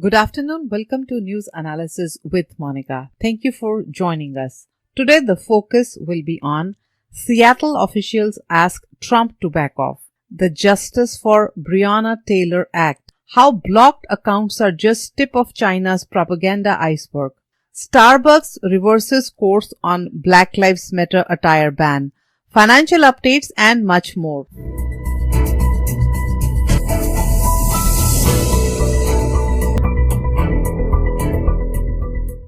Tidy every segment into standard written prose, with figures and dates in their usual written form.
Good afternoon. Welcome to News Analysis with Monica. Thank you for joining us. Today, the focus will be on Seattle officials ask Trump to back off, the Justice for Breonna Taylor Act, how blocked accounts are just tip of China's propaganda iceberg, Starbucks reverses course on Black Lives Matter attire ban, financial updates, and much more.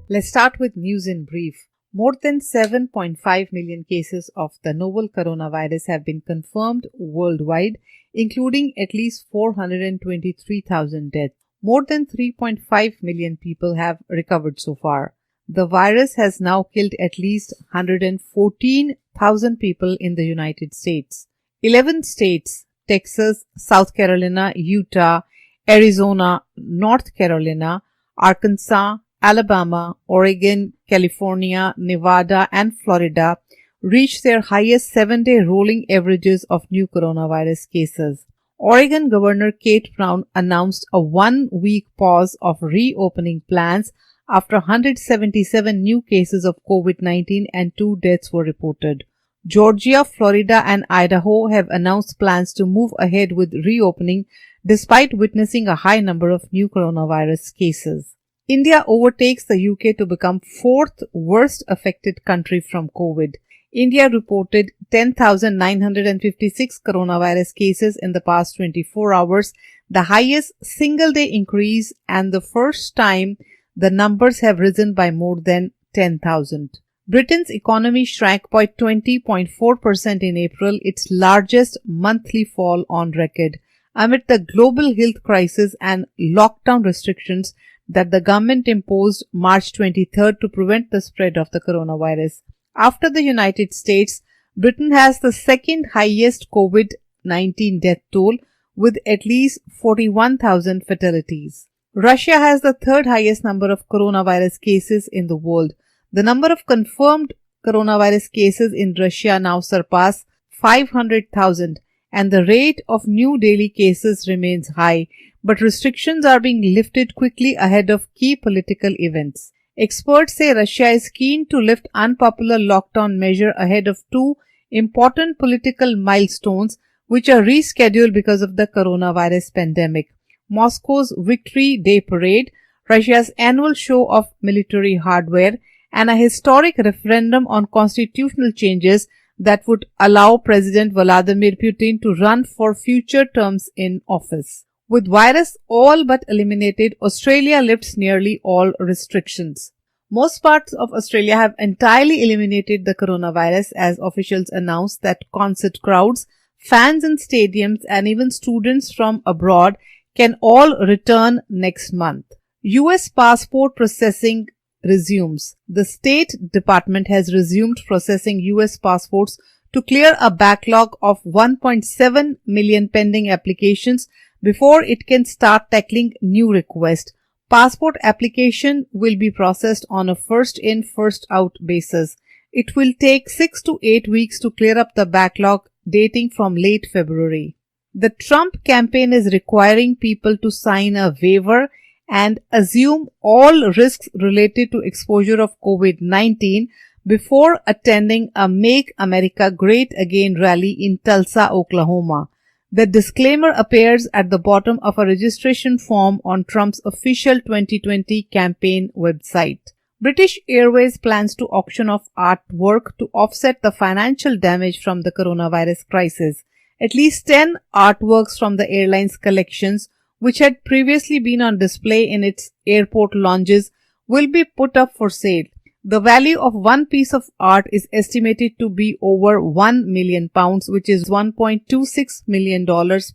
Let's start with news in brief. More than 7.5 million cases of the novel coronavirus have been confirmed worldwide, including at least 423,000 deaths. More than 3.5 million people have recovered so far. The virus has now killed at least 114,000 people in the United States. 11 states, Texas, South Carolina, Utah, Arizona, North Carolina, Arkansas, Alabama, Oregon, California, Nevada, and Florida reached their highest 7-day rolling averages of new coronavirus cases. Oregon Governor Kate Brown announced a 1-week pause of reopening plans after 177 new cases of COVID-19 and 2 deaths were reported. Georgia, Florida, and Idaho have announced plans to move ahead with reopening despite witnessing a high number of new coronavirus cases. India overtakes the UK to become 4th worst affected country from COVID. India reported 10,956 coronavirus cases in the past 24 hours, the highest single-day increase and the first time the numbers have risen by more than 10,000. Britain's economy shrank by 20.4% in April, its largest monthly fall on record, amid the global health crisis and lockdown restrictions that the government imposed March 23rd to prevent the spread of the coronavirus. After the United States, Britain has the second highest COVID-19 death toll with at least 41,000 fatalities. Russia has the third highest number of coronavirus cases in the world. The number of confirmed coronavirus cases in Russia now surpass 500,000 and the rate of new daily cases remains high, but restrictions are being lifted quickly ahead of key political events. Experts say Russia is keen to lift unpopular lockdown measure ahead of 2 important political milestones which are rescheduled because of the coronavirus pandemic. Moscow's Victory Day Parade, Russia's annual show of military hardware, and a historic referendum on constitutional changes that would allow President Vladimir Putin to run for future terms in office. With virus all but eliminated, Australia lifts nearly all restrictions. Most parts of Australia have entirely eliminated the coronavirus as officials announced that concert crowds, fans in stadiums, and even students from abroad can all return next month. US passport processing resumes. The State Department has resumed processing US passports to clear a backlog of 1.7 million pending applications before it can start tackling new requests. Passport application will be processed on a first-in, first-out basis. It will take 6 to 8 weeks to clear up the backlog dating from late February. The Trump campaign is requiring people to sign a waiver and assume all risks related to exposure of COVID-19 before attending a Make America Great Again rally in Tulsa, Oklahoma. The disclaimer appears at the bottom of a registration form on Trump's official 2020 campaign website. British Airways plans to auction off artwork to offset the financial damage from the coronavirus crisis. At least 10 artworks from the airline's collections, which had previously been on display in its airport lounges, will be put up for sale. The value of one piece of art is estimated to be over £1 million, which is $1.26 million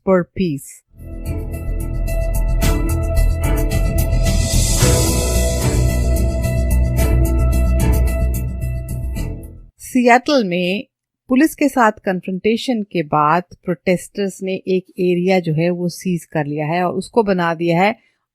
per piece. Seattle में police के साथ confrontation के बाद protesters ने एक area जो है वो सीज कर लिया है और उसको बना दिया है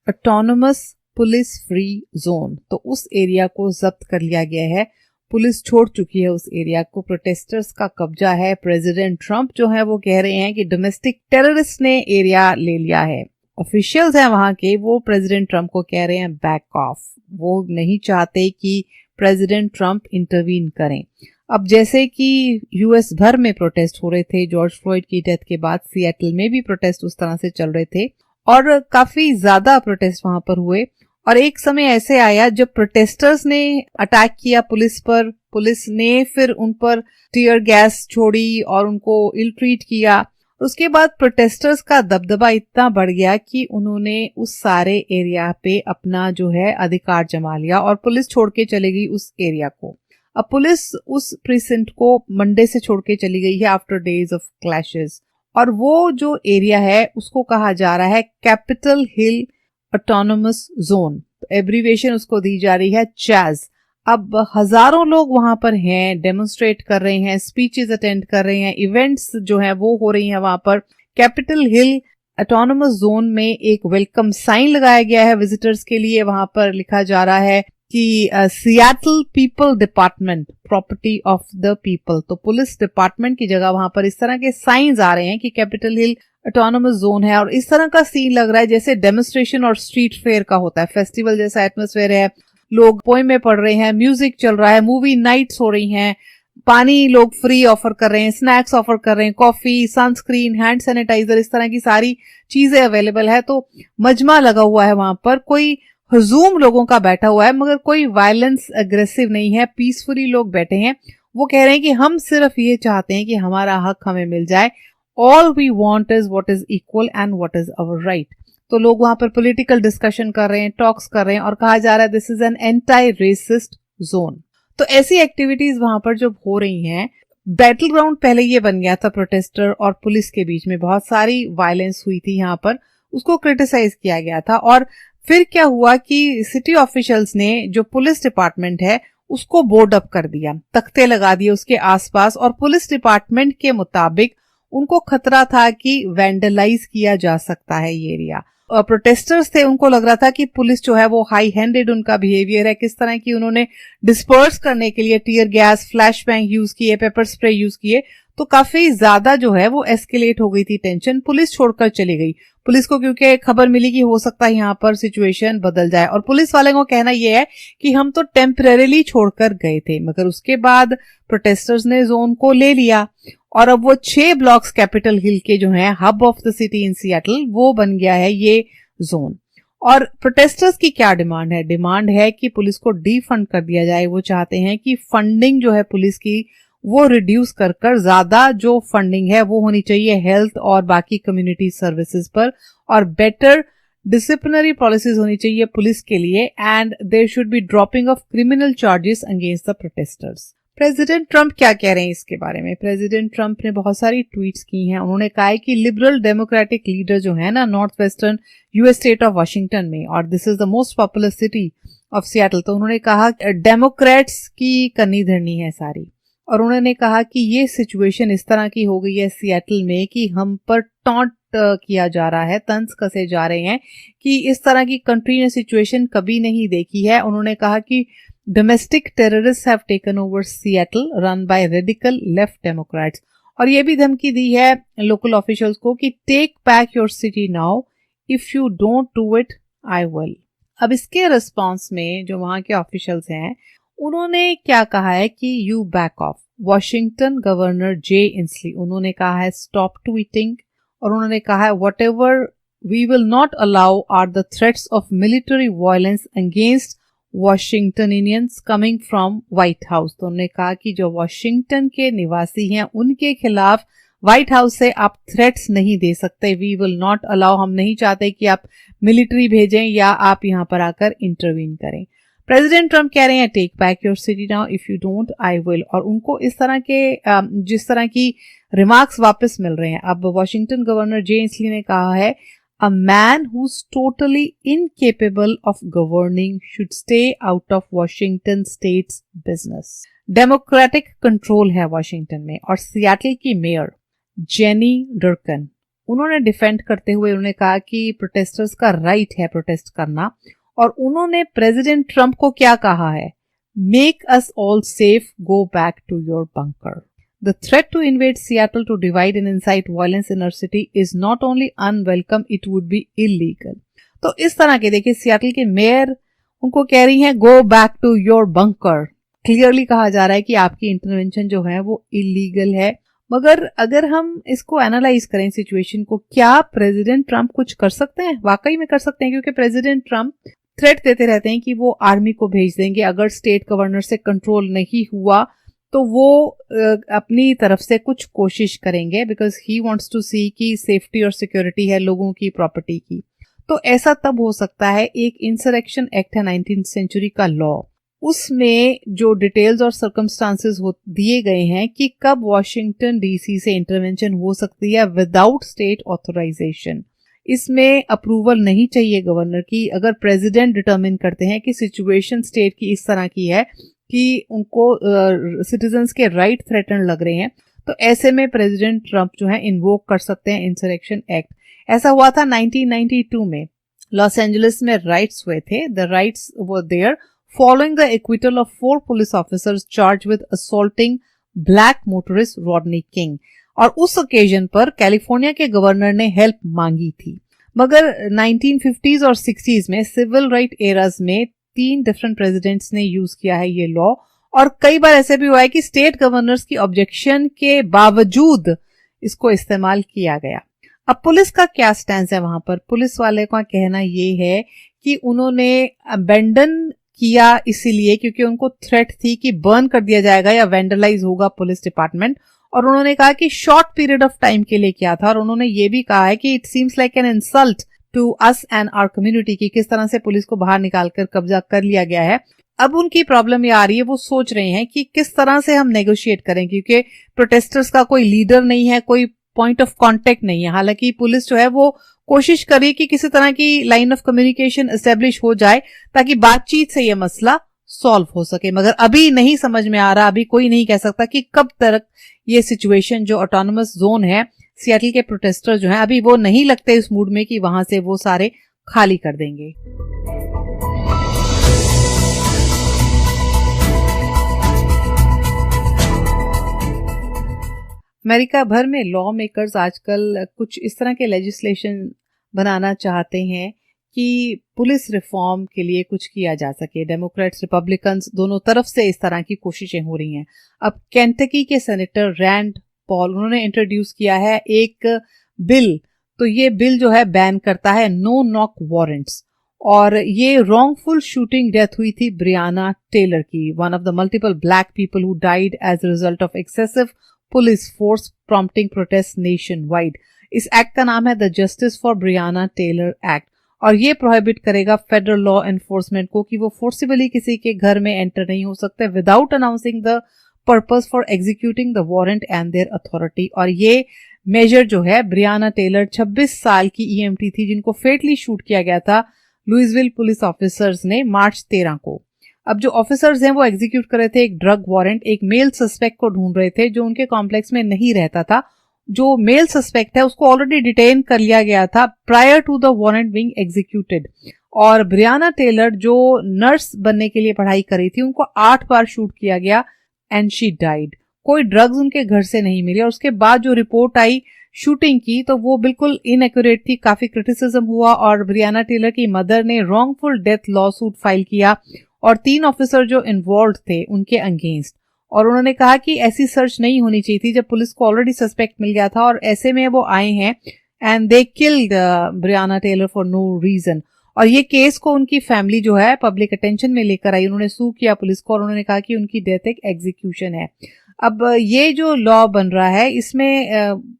ऑटोनोमस पुलिस फ्री जोन। तो उस एरिया को जब्त कर लिया गया है, पुलिस छोड़ चुकी है उस एरिया को, प्रोटेस्टर्स का कब्जा है। प्रेसिडेंट ट्रंप जो है वो कह रहे हैं कि डोमेस्टिक टेररिस्ट ने एरिया ले लिया है। ऑफिशियल्स हैं वहां के, वो प्रेसिडेंट ट्रंप को कह रहे हैं बैक ऑफ। वो नहीं चाहते कि प्रेसिडेंट ट्रंप इंटरवीन करें। अब जैसे कि यूएस भर में प्रोटेस्ट हो रहे थे जॉर्ज फ्लॉयड की डेथ के बाद, सिएटल में भी प्रोटेस्ट उस तरह से चल रहे थे और काफी ज्यादा प्रोटेस्ट वहां पर हुए। और एक समय ऐसे आया जब प्रोटेस्टर्स ने अटैक किया पुलिस पर, पुलिस ने फिर उन पर टीयर गैस छोड़ी और उनको इल ट्रीट किया। उसके बाद प्रोटेस्टर्स का दबदबा इतना बढ़ गया कि उन्होंने उस सारे एरिया पे अपना जो है अधिकार जमा लिया और पुलिस छोड़ के चले गई उस एरिया को। अब पुलिस उस प्रीसिंट को मंडे से छोड़ के चली गई है आफ्टर डेज ऑफ क्लैशेस, और वो जो एरिया है उसको कहा जा रहा है कैपिटल हिल ऑटोनोमस जोन, तो एब्रीविएशन उसको दी जा रही है चैज। अब हजारों लोग वहां पर हैं, डेमोन्स्ट्रेट कर रहे हैं, स्पीचेस अटेंड कर रहे हैं, इवेंट्स जो है वो हो रही हैं वहां पर। कैपिटल हिल ऑटोनोमस जोन में एक वेलकम साइन लगाया गया है विजिटर्स के लिए। वहां पर लिखा जा रहा है कि Seattle people department property of the people, तो पुलिस डिपार्टमेंट की जगह वहां पर इस तरह के साइंस आ रहे हैं कि कैपिटल हिल ऑटोनोमस जोन है। और इस तरह का सीन लग रहा है जैसे डेमोन्स्ट्रेशन और स्ट्रीट फेयर का होता है, फेस्टिवल जैसा एटमॉस्फेयर है। लोग पोएमें पढ़ रहे हैं, म्यूजिक चल रहा है, मूवी नाइट्स हो रही हैं, पानी लोग फ्री ऑफर कर रहे हैं, स्नैक्स ऑफर कर रहे हैं, कॉफी, सनस्क्रीन, हैंड सैनिटाइजर, इस तरह की सारी चीजें अवेलेबल है। तो मजमा लगा हुआ है वहां पर, कोई हुजूम लोगों का बैठा हुआ है मगर कोई वायलेंस अग्रेसिव नहीं है, पीसफुली लोग बैठे हैं। वो कह रहे हैं कि हम सिर्फ ये चाहते हैं कि हमारा हक हमें मिल जाए। All we want is what is equal and what is our right. तो लोग वहां पर पॉलिटिकल डिस्कशन कर रहे हैं, टॉक्स कर रहे हैं और कहा जा रहा है this is an anti racist zone. तो ऐसी एक्टिविटीज वहां पर जो हो रही हैं, बैटल ग्राउंड पहले ये बन गया था प्रोटेस्टर और पुलिस के बीच में, बहुत सारी वायलेंस हुई थी यहाँ पर, उसको क्रिटिसाइज किया गया था। और फिर क्या हुआ कि सिटी ऑफिशियल्स ने जो पुलिस डिपार्टमेंट है उसको बोर्ड अप कर दिया, तख्ते लगा दिए उसके आसपास, और पुलिस डिपार्टमेंट के मुताबिक उनको खतरा था कि वैंडलाइज किया जा सकता है ये एरिया। प्रोटेस्टर्स थे, उनको लग रहा था कि पुलिस जो है वो हाई हैंडेड उनका बिहेवियर है, किस तरह की उन्होंने डिस्पर्स करने के लिए tear gas, flash bang use किए, पेपर स्प्रे यूज किए। तो काफी ज्यादा जो है वो एस्केलेट हो गई थी टेंशन, पुलिस छोड़कर चली गई। पुलिस को क्योंकि खबर मिली कि हो सकता है यहाँ पर सिचुएशन बदल जाए, और पुलिस वाले को कहना यह है कि हम तो टेम्परेरीली छोड़कर गए थे, मगर उसके बाद प्रोटेस्टर्स ने जोन को ले लिया और अब वो 6 ब्लॉक्स कैपिटल हिल के जो हैं hub of the city in Seattle, वो बन गया है ये जोन। और प्रोटेस्टर्स की क्या डिमांड है? डिमांड है कि पुलिस को डीफंड कर दिया जाए। वो चाहते हैं कि फंडिंग जो है पुलिस की वो रिड्यूस कर ज्यादा जो फंडिंग है वो होनी चाहिए हेल्थ और बाकी कम्युनिटी सर्विसेज पर, और बेटर डिसिप्लिनरी पॉलिसीज होनी चाहिए पुलिस के लिए, and there should be dropping of criminal charges against the protesters. President Trump क्या कह रहे हैं इसके बारे में? प्रेसिडेंट ट्रंप ने बहुत सारी ट्वीट्स की हैं। उन्होंने कहा है कि लिबरल डेमोक्रेटिक लीडर जो है ना north western US state of Washington में, और this is the most popular city of Seattle, तो उन्होंने कहा डेमोक्रेट्स की करनी धरनी है सारी। और उन्होंने कहा कि ये सिचुएशन इस तरह की हो गई है सिएटल में कि हम पर टॉन्ट किया जा रहा है, तंज कसे जा रहे हैं कि इस तरह की कंट्री ने सिचुएशन कभी नहीं देखी है। उन्होंने कहा कि domestic terrorist have taken over Seattle run by radical left Democrats, और ये भी धमकी दी है लोकल ऑफिशियल्स को कि take back your city now, if you don't do it I will. अब इसके रिस्पॉन्स में जो वहां के ऑफिशियल्स हैं उन्होंने क्या कहा है कि you back off. Washington governor Jay Inslee, उन्होंने कहा है स्टॉप ट्वीटिंग, और उन्होंने कहा है whatever we will not allow are the threats of military violence against Washingtonians coming from White House. तो उन्होंने कहा कि जो वॉशिंगटन के निवासी हैं उनके खिलाफ व्हाइट हाउस से आप थ्रेट्स नहीं दे सकते। वी विल नॉट अलाउ, हम नहीं चाहते कि आप मिलिट्री भेजें या आप यहाँ पर आकर इंटरवीन करें। प्रेसिडेंट ट्रंप कह रहे हैं take back your city now, if you don't I will, और उनको इस तरह के जिस तरह की रिमार्क्स वापस मिल रहे हैं। अब वॉशिंगटन गवर्नर जे इंस्ली ने कहा है a man who's totally incapable of governing should stay out of Washington state's business. Democratic control है वॉशिंगटन में, और सिएटल की मेयर जेनी डर्कन, उन्होंने डिफेंड करते हुए उन्होंने कहा कि प्रोटेस्टर्स का राइट है प्रोटेस्ट करना, और उन्होंने प्रेसिडेंट ट्रंप को क्या कहा है? Make us all safe, go back to your bunker. The threat to invade Seattle to divide and incite violence in our city is not only unwelcome, it would be illegal. तो इस तरह के देखिए Seattle के mayor उनको कह रही हैं go back to your bunker. Clearly कहा जा रहा है कि आपकी इंटरवेंशन जो है वो इलीगल है। मगर अगर हम इसको एनालाइज करें सिचुएशन को, क्या प्रेसिडेंट ट्रंप कुछ कर सकते हैं? वाकई में कर सकते हैं, क्योंकि प्रेसिडेंट ट्रंप थ्रेट देते रहते हैं कि वो आर्मी को भेज देंगे अगर स्टेट गवर्नर से कंट्रोल नहीं हुआ तो वो अपनी तरफ से कुछ कोशिश करेंगे, बिकॉज ही वांट्स टू सी कि सेफ्टी और सिक्योरिटी है लोगों की, प्रॉपर्टी की। तो ऐसा तब हो सकता है। एक इंसरेक्शन एक्ट है 19th सेंचुरी का लॉ, उसमें जो डिटेल्स और सर्कमस्टांसेस दिए गए हैं कि कब वॉशिंगटन डीसी से इंटरवेंशन हो सकती है विदाउट स्टेट ऑथराइजेशन। इसमें अप्रूवल नहीं चाहिए गवर्नर की। अगर प्रेसिडेंट डिटरमिन करते हैं कि सिचुएशन स्टेट की इस तरह की है कि उनको सिटीजन्स के राइट थ्रेटन लग रहे हैं, तो ऐसे में प्रेसिडेंट ट्रंप जो है इन्वोक कर सकते हैं इंसरेक्शन एक्ट। ऐसा हुआ था 1992 में, लॉस एंजलिस में राइट्स हुए थे। The riots were there following the acquittal of 4 police officers charged with assaulting black motorist Rodney King। और उस ओकेजन पर कैलिफोर्निया के गवर्नर ने हेल्प मांगी थी। मगर 1950s और 60s में सिविल राइट एराज में 3 डिफरेंट प्रेसिडेंट्स ने यूज किया है ये लॉ, और कई बार ऐसे भी हुआ है कि स्टेट गवर्नर्स की ऑब्जेक्शन के बावजूद इसको इस्तेमाल किया गया। अब पुलिस का क्या स्टैंड है वहां पर? पुलिस वाले का कहना ये है कि उन्होंने अबेंडन किया इसीलिए क्योंकि उनको थ्रेट थी कि बर्न कर दिया जाएगा या वेंडलाइज होगा पुलिस डिपार्टमेंट। और उन्होंने कहा कि शॉर्ट पीरियड ऑफ टाइम के लिए किया था, और उन्होंने ये भी कहा है कि it seems like an insult to us and our community की किस तरह से पुलिस को बाहर निकालकर कब्जा कर लिया गया है। अब उनकी प्रॉब्लम ये आ रही है, वो सोच रहे हैं कि किस तरह से हम नेगोशिएट करें, क्योंकि प्रोटेस्टर्स का कोई लीडर नहीं है, कोई पॉइंट ऑफ कांटेक्ट नहीं है। हालांकि पुलिस जो है वो कोशिश करी कि किसी तरह की लाइन ऑफ कम्युनिकेशन एस्टेब्लिश हो जाए ताकि बातचीत से ये मसला सॉल्व हो सके, मगर अभी नहीं समझ में आ रहा, अभी कोई नहीं कह सकता कि कब तक ये सिचुएशन जो ऑटोनोमस जोन है सियाटल के प्रोटेस्टर जो हैं अभी वो नहीं लगते इस मूड में कि वहां से वो सारे खाली कर देंगे। अमेरिका भर में लॉ मेकर्स आजकल कुछ इस तरह के लेजिस्लेशन बनाना चाहते हैं कि पुलिस रिफॉर्म के लिए कुछ किया जा सके। डेमोक्रेट्स रिपब्लिकन्स दोनों तरफ से इस तरह की कोशिशें हो रही हैं। अब केंटकी के सेनेटर रैंड पॉल उन्होंने इंट्रोड्यूस किया है एक बिल। तो ये बिल जो है बैन करता है नो नॉक वारंट्स, और ये रॉन्गफुल शूटिंग डेथ हुई थी ब्रियाना टेलर की, one of the multiple black people who died as a result of excessive police force prompting protest nationwide. इस एक्ट का नाम है the justice for Breonna Taylor act, और ये prohibit करेगा फेडरल लॉ एनफोर्समेंट को कि वो फोर्सिबली किसी के घर में एंटर नहीं हो सकते without announcing the purpose for executing the warrant and there authority. और ये मेजर जो है, ब्रियाना टेलर 26 साल की ईएमटी थी जिनको फेटली शूट किया गया था लुइसविल पुलिस ऑफिसर्स ने मार्च 13 को। अब जो ऑफिसर्स हैं वो एग्जीक्यूट कर रहे थे एक ड्रग वारंट, एक मेल सस्पेक्ट को ढूंढ रहे थे जो उनके कॉम्प्लेक्स में नहीं रहता था। जो मेल सस्पेक्ट है उसको ऑलरेडी डिटेन कर लिया गया था prior to the warrant being executed. और ब्रियाना टेलर जो नर्स बनने के लिए पढ़ाई कर रही थी उनको 8 बार शूट किया गया एंड शी डाइड। कोई ड्रग्स उनके घर से नहीं मिले, और उसके बाद जो रिपोर्ट आई शूटिंग की तो वो बिल्कुल इनएक्यूरेट थी, काफी क्रिटिसिज्म हुआ, और ब्रियाना टेलर की मदर ने wrongful death law suit file किया और 3 ऑफिसर जो इन्वॉल्व थे उनके अगेंस्ट। और उन्होंने कहा कि ऐसी सर्च नहीं होनी चाहिए थी जब पुलिस को ऑलरेडी सस्पेक्ट मिल गया था, और ऐसे में वो आए हैं and they killed Breonna Taylor for no reason. और ये केस को उनकी फैमिली जो है पब्लिक अटेंशन में लेकर आई, उन्होंने सू किया पुलिस को और उन्होंने कहा कि उनकी डेथ एक एग्जीक्यूशन है। अब ये जो लॉ बन रहा है इसमें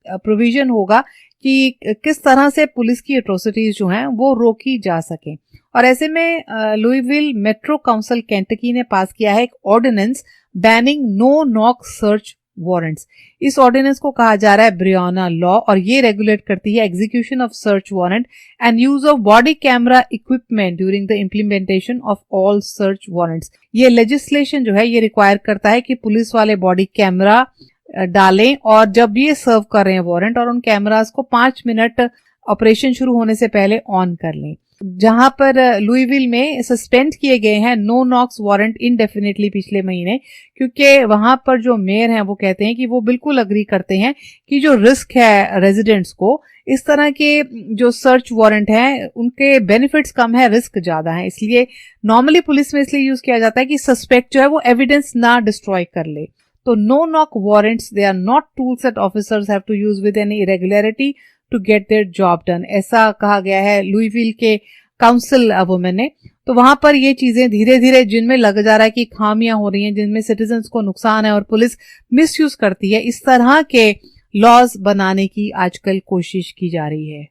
प्रोविजन होगा कि किस तरह से पुलिस की एट्रोसिटीज जो हैं वो रोकी जा सके। और ऐसे में लुइविल मेट्रो काउंसिल केंटकी ने पास किया है एक ordinance banning no knock search warrants. इस ऑर्डिनेंस को कहा जा रहा है ब्रियाना लॉ, और ये रेगुलेट करती है execution of search warrant and use of body camera equipment during the implementation of all search warrants. ये लेजिस्लेशन जो है ये रिक्वायर करता है कि पुलिस वाले बॉडी कैमरा डालें और जब ये सर्व कर रहे हैं वारंट, और उन कैमरास को 5 मिनट ऑपरेशन शुरू होने से पहले ऑन कर लें। जहां पर लुईविल में सस्पेंड किए गए हैं नो नॉक्स वारंट इनडेफिनेटली पिछले महीने, क्योंकि वहां पर जो मेयर हैं वो कहते हैं कि वो बिल्कुल अग्री करते हैं कि जो रिस्क है रेजिडेंट्स को, इस तरह के जो सर्च वारंट हैं उनके बेनिफिट्स कम है, रिस्क ज्यादा है। इसलिए नॉर्मली पुलिस में इसलिए यूज किया जाता है कि सस्पेक्ट जो है वो एविडेंस ना डिस्ट्रॉय कर ले। तो no knock warrants they are not tools that officers have to use with any irregularity to get their job done, ऐसा कहा गया है लुईविल के काउंसिल वुमेन ने। तो वहां पर ये चीजें धीरे धीरे जिनमें लग जा रहा है कि खामियां हो रही हैं, जिनमें सिटीजन्स को नुकसान है और पुलिस मिसयूज करती है, इस तरह के लॉज बनाने की आजकल कोशिश की जा रही है।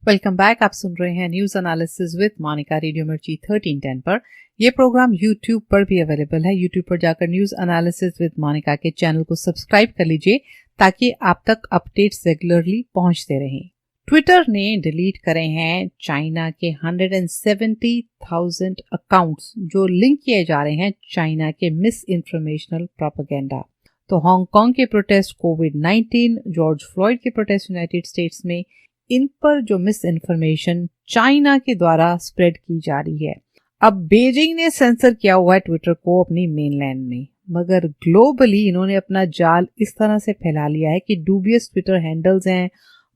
Welcome back. आप सुन रहे हैं news analysis with Monica radio Mirchi 1310 पर। यह प्रोग्राम यूट्यूब पर भी अवेलेबल है। यूट्यूब पर जाकर न्यूज एनालिसिस विद मोनिका के चैनल को सब्सक्राइब कर लीजिए ताकि आप तक अपडेट्स रेगुलरली पहुंचते रहें। ट्विटर ने डिलीट करे हैं चाइना के 170,000 अकाउंट्स जो लिंक किए जा रहे हैं चाइना के मिस इन्फॉर्मेशनल प्रोपेगेंडा। तो हांगकांग के प्रोटेस्ट, कोविड-19, जॉर्ज फ्लॉयड के प्रोटेस्ट यूनाइटेड स्टेट्स में, इन पर जो मिस इन्फॉर्मेशन चाइना के द्वारा स्प्रेड की जा रही है। अब बेजिंग ने सेंसर किया हुआ है ट्विटर को अपनी मेनलैंड में, मगर ग्लोबली इन्होंने अपना जाल इस तरह से फैला लिया है कि डूबियस ट्विटर हैंडल्स हैं,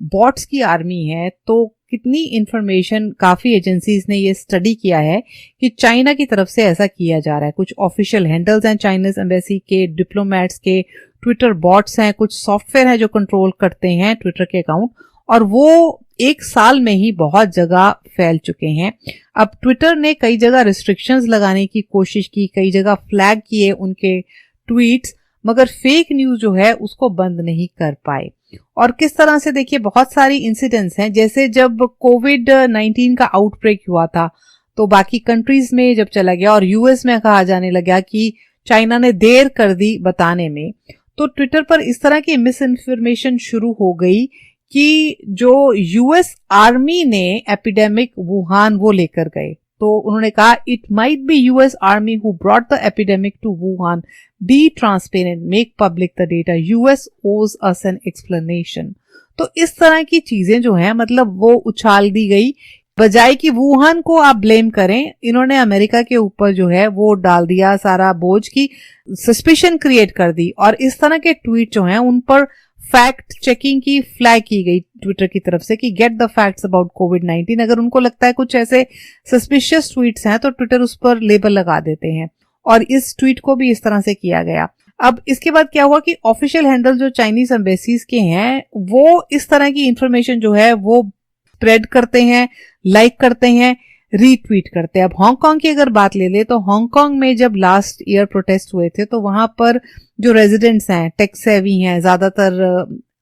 बॉट्स की आर्मी है। तो कितनी इंफॉर्मेशन, काफी एजेंसीज ने ये स्टडी किया है कि चाइना की तरफ से ऐसा किया जा रहा है। कुछ ऑफिशियल हैंडल्स हैं चाइनीज एम्बेसी के, डिप्लोमेट्स के, ट्विटर बॉट्स हैं, कुछ सॉफ्टवेयर हैं जो कंट्रोल करते हैं ट्विटर के अकाउंट, और वो एक साल में ही बहुत जगह फैल चुके हैं। अब ट्विटर ने कई जगह रिस्ट्रिक्शंस लगाने की कोशिश की, कई जगह फ्लैग किए उनके ट्वीट्स, मगर फेक न्यूज जो है उसको बंद नहीं कर पाए। और किस तरह से, देखिए बहुत सारी इंसिडेंट्स हैं। जैसे जब कोविड-19 का आउटब्रेक हुआ था तो बाकी कंट्रीज में जब चला गया और यूएस में कहा जाने लगा कि चाइना ने देर कर दी बताने में, तो ट्विटर पर इस तरह की मिस इन्फॉर्मेशन शुरू हो गई कि जो यूएस आर्मी ने एपिडेमिक वुहान वो लेकर गए। तो उन्होंने कहा it might be US army who brought the epidemic to Wuhan, be transparent, make public the data, US owes us an explanation. तो इस तरह की चीजें जो हैं, मतलब वो उछाल दी गई, बजाय कि वुहान को आप ब्लेम करें, इन्होंने अमेरिका के ऊपर जो है वो डाल दिया सारा बोझ की, सस्पिशन क्रिएट कर दी। और इस तरह के ट्वीट जो हैं उन पर फैक्ट चेकिंग की फ्लैग की गई ट्विटर की तरफ से कि गेट द फैक्ट्स अबाउट कोविड-19। अगर उनको लगता है कुछ ऐसे सस्पिशियस ट्वीट्स हैं तो ट्विटर उस पर लेबल लगा देते हैं, और इस ट्वीट को भी इस तरह से किया गया। अब इसके बाद क्या हुआ कि ऑफिशियल हैंडल जो चाइनीज एम्बेसीज के हैं वो इस तरह की इंफॉर्मेशन जो है वो स्प्रेड करते हैं, लाइक करते हैं, रीट्वीट करते हैं। अब हांगकांग की अगर बात ले ले तो हांगकांग में जब लास्ट ईयर प्रोटेस्ट हुए थे तो वहां पर जो रेजिडेंट्स हैं, टेक सेवी हैं, ज्यादातर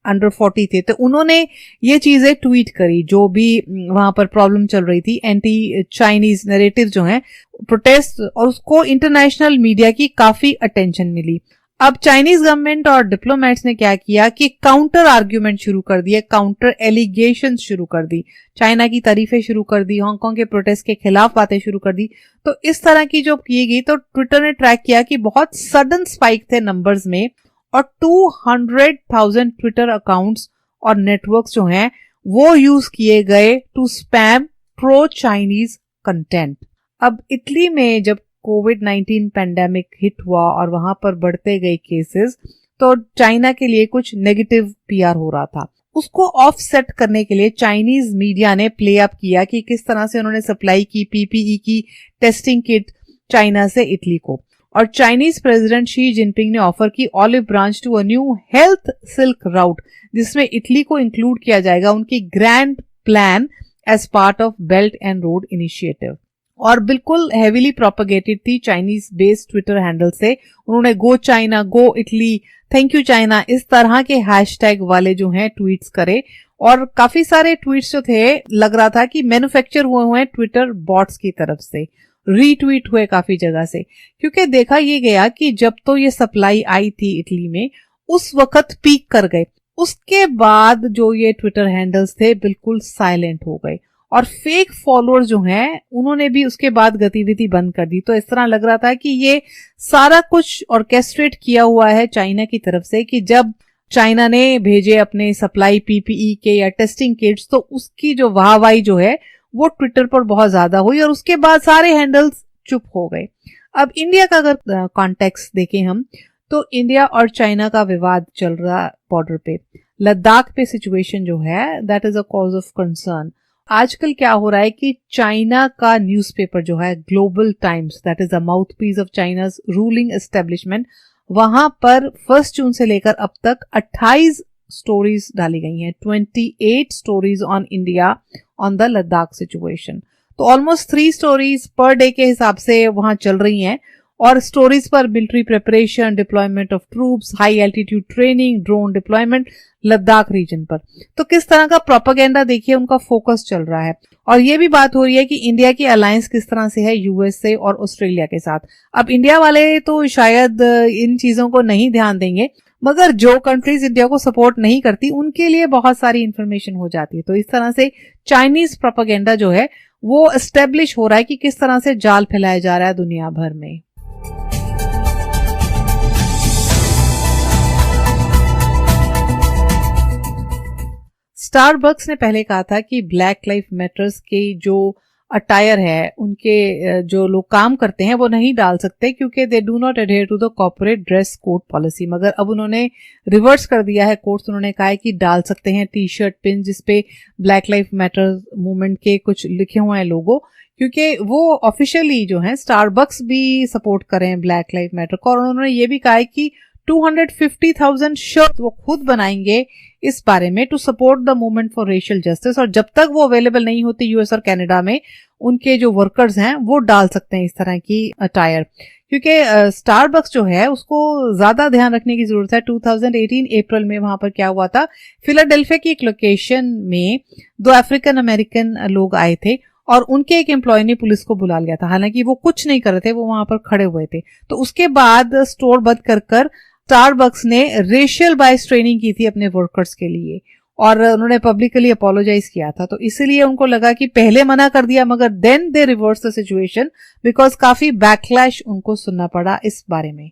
अंडर 40 थे, तो उन्होंने ये चीजें ट्वीट करी जो भी वहां पर प्रॉब्लम चल रही थी, एंटी चाइनीज नैरेटिव जो है प्रोटेस्ट, और उसको इंटरनेशनल मीडिया की काफी अटेंशन मिली। अब चाइनीज गवर्नमेंट और डिप्लोमेट्स ने क्या किया कि काउंटर आर्ग्यूमेंट शुरू कर दिए, काउंटर एलिगेशन शुरू कर दी, चाइना की तारीफें शुरू कर दी, हांगकांग के प्रोटेस्ट के खिलाफ बातें शुरू कर दी। तो इस तरह की जो की गई, तो ट्विटर ने ट्रैक किया कि बहुत सडन स्पाइक थे नंबर्स में, और 200,000 ट्विटर अकाउंट्स और नेटवर्क्स जो हैं वो यूज किए गए to spam pro Chinese content. अब इटली में जब कोविड-19 पैंडेमिक हिट हुआ और वहां पर बढ़ते गए केसेस, तो चाइना के लिए कुछ नेगेटिव पीआर हो रहा था। उसको ऑफसेट करने के लिए चाइनीज मीडिया ने प्ले अप किया कि किस तरह से उन्होंने सप्लाई की पीपीई की टेस्टिंग किट चाइना से इटली को, और चाइनीज प्रेसिडेंट शी जिनपिंग ने ऑफर की olive branch to a new health silk route, जिसमें इटली को इंक्लूड किया जाएगा उनकी grand plan as part of belt and road initiative. और बिल्कुल हेवीली प्रोपेगेटेड थी चाइनीज बेस्ड ट्विटर हैंडल से। उन्होंने go China, go Italy, thank you China, इस तरह के हैशटैग वाले जो हैं ट्वीट्स करे, और काफी सारे ट्वीट्स जो थे लग रहा था कि मैन्युफैक्चर हुए हैं ट्विटर बॉट्स की तरफ से, रीट्वीट हुए काफी जगह से, क्योंकि देखा ये गया कि जब तो ये सप्लाई आई थी इटली में उस वक्त पीक कर गए, उसके बाद जो ये ट्विटर हैंडल्स थे बिल्कुल साइलेंट हो गए, और फेक फॉलोअर जो हैं उन्होंने भी उसके बाद गतिविधि बंद कर दी। तो इस तरह लग रहा था कि ये सारा कुछ ऑर्केस्ट्रेट किया हुआ है चाइना की तरफ से, कि जब चाइना ने भेजे अपने सप्लाई पीपीई के या टेस्टिंग किट्स तो उसकी जो वाहवाही जो है वो ट्विटर पर बहुत ज्यादा हुई और उसके बाद सारे हैंडल्स चुप हो गए। अब इंडिया का अगर कॉन्टेक्स्ट देखें हम, तो इंडिया और चाइना का विवाद चल रहा बॉर्डर पे, लद्दाख पे सिचुएशन जो है that is a cause of concern. आजकल क्या हो रहा है कि चाइना का न्यूज़पेपर जो है global times, that is the mouthpiece of China's ruling establishment, वहां पर 1 जून से लेकर अब तक 28 स्टोरीज डाली गई हैं, 28 stories on India on the Ladakh situation. तो ऑलमोस्ट 3 स्टोरीज पर डे के हिसाब से वहां चल रही हैं और स्टोरीज पर military preparation, deployment of troops, high altitude training, drone deployment Ladakh region पर। तो किस तरह का प्रोपेगेंडा देखिए उनका फोकस चल रहा है। और ये भी बात हो रही है कि इंडिया की अलायंस किस तरह से है यूएसए और ऑस्ट्रेलिया के साथ। अब इंडिया वाले तो शायद इन चीजों को नहीं ध्यान देंगे, मगर जो कंट्रीज इंडिया को सपोर्ट नहीं करती उनके लिए बहुत सारी इंफॉर्मेशन हो जाती है। तो इस तरह से चाइनीज प्रोपेगेंडा जो है वो एस्टेब्लिश हो रहा है कि किस तरह से जाल फैलाया जा रहा है दुनिया भर में। स्टारबक्स ने पहले कहा था कि ब्लैक लाइफ मैटर्स के जो अटायर है उनके जो लोग काम करते हैं वो नहीं डाल सकते क्योंकि they do not adhere to the corporate dress code policy. मगर अब उन्होंने रिवर्स कर दिया है कोर्स, उन्होंने कहा है कि डाल सकते हैं टी शर्ट पिन जिसपे ब्लैक लाइफ मैटर्स मूवमेंट के कुछ लिखे हुए हैं लोगो, क्योंकि वो ऑफिशियली जो है स्टारबक्स भी सपोर्ट कर रहे हैं ब्लैक लाइफ मैटर को। और उन्होंने ये भी कहा है कि 250,000 शर्ट वो खुद बनाएंगे इस बारे में to support the movement for racial justice. और जब तक वो अवेलेबल नहीं होती यूएस और कनाडा में, उनके जो वर्कर्स हैं वो डाल सकते हैं इस तरह की अटायर, क्योंकि स्टारबक्स जो है उसको ज्यादा ध्यान रखने की जरूरत है। 2018 अप्रैल में वहां पर क्या हुआ था, फिलाडेल्फिया की एक लोकेशन में 2 अफ्रीकन अमेरिकन लोग आए थे और उनके एक एम्प्लॉय ने पुलिस को बुला लिया था। हालांकि वो कुछ नहीं कर रहे थे, वो वहां पर खड़े हुए थे। तो उसके बाद स्टोर बंद कर स्टारबक्स ने रेशियल बायस ट्रेनिंग की थी अपने वर्कर्स के लिए और उन्होंने पब्लिकली अपोलोजाइज किया था। तो इसलिए उनको लगा कि पहले मना कर दिया, मगर then they reverse the situation because काफी बैकलैश उनको सुनना पड़ा इस बारे में।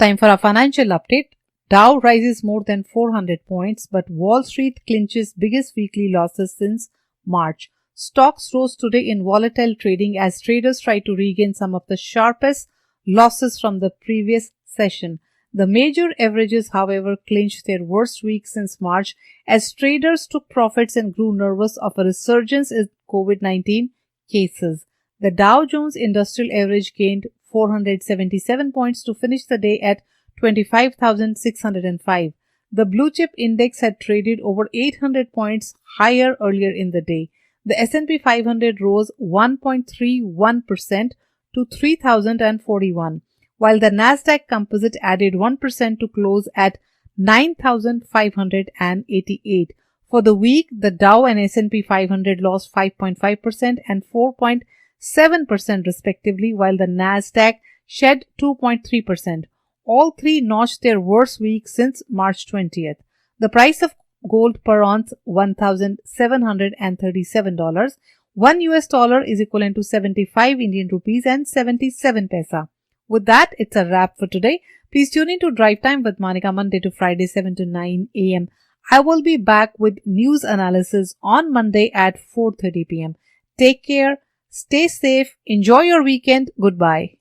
Time for a financial update. Dow rises more than 400 points, but Wall Street clinches biggest weekly losses since March. Stocks rose today in volatile trading as traders try to regain some of the sharpest losses from the previous session. The major averages, however, clinched their worst week since March as traders took profits and grew nervous of a resurgence in COVID-19 cases. The Dow Jones Industrial Average gained 477 points to finish the day at 25,605. The blue chip index had traded over 800 points higher earlier in the day. The S&P 500 rose 1.31% to 3,041, while the Nasdaq Composite added 1% to close at 9,588. For the week, the Dow and S&P 500 lost 5.5% and 4.7% respectively, while the Nasdaq shed 2.3%. All three notched their worst week since March 20th. The price of gold per ounce $1,737. $1 is equivalent to 75 Indian rupees and 77 paisa. With that, it's a wrap for today. Please tune in to Drive Time with Monica Monday to Friday 7 to 9 a.m. I will be back with news analysis on Monday at 4:30 p.m. Take care, stay safe, enjoy your weekend. Goodbye.